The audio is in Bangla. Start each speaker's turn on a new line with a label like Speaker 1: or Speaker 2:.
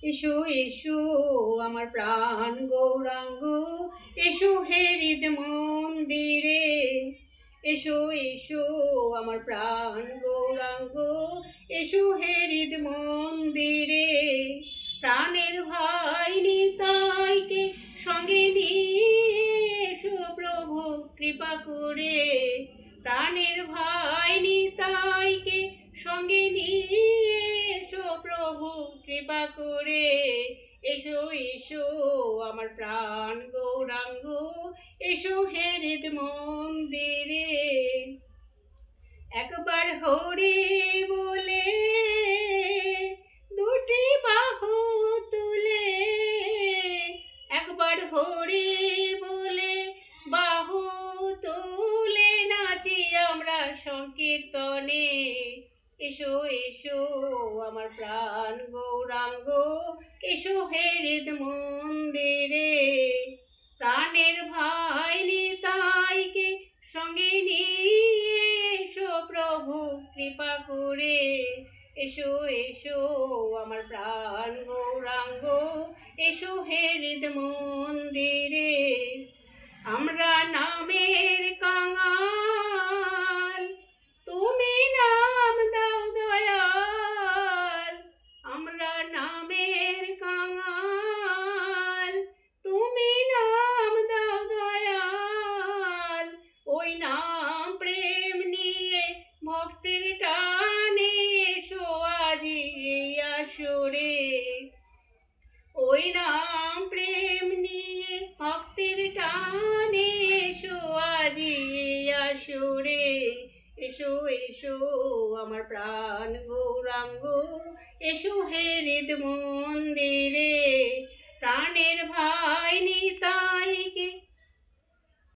Speaker 1: এসো এসো আমার প্রাণ গৌরাঙ্গ, এসো হে হৃদ মন্দিরে। এসো এসো আমার প্রাণ গৌরাঙ্গ, এসো হে হৃদ মন্দিরে। প্রাণের ভাই নিতাইকে সঙ্গে নিয়ে এসো প্রভু কৃপা করে। প্রাণের ভাই নিতাইকে সঙ্গে নিয়ে এসো প্রভু কৃপা করে। এসো এসো আমার প্রাণ গৌরাঙ্গ, এসো হে হৃদ মন্দিরে। একবার হরি বলে দুটি বাহু তুলে, একবার হরি বলে বাহু তুলে নাচি আমরা সংকীর্তনে। এসো এসো আমার প্রাণ গৌরাঙ্গ, এসো হে হৃদ মন্দিরে। প্রাণের ভাই নিতাইকে সঙ্গে নিয়ে এসো প্রভু কৃপা করে। এসো এসো আমার প্রাণ গৌরাঙ্গ, এসো হে হৃদ মন্দিরে। আমরা নামের কাঙাল, তুমি নাম দাও দয়াল। আমরা নামের কাঙাল, তুমি নাম দাও দয়াল। ওই নাম প্রেম নিয়ে ভক্তের টানে এসো আজি এই আসরে। ওই নাম প্রেম নিয়ে ভক্তের টানে এসো আজি এই আসরে। এসো এসো আমার প্রাণ গৌরাঙ্গ, এসো হে হৃদ মন্দিরে।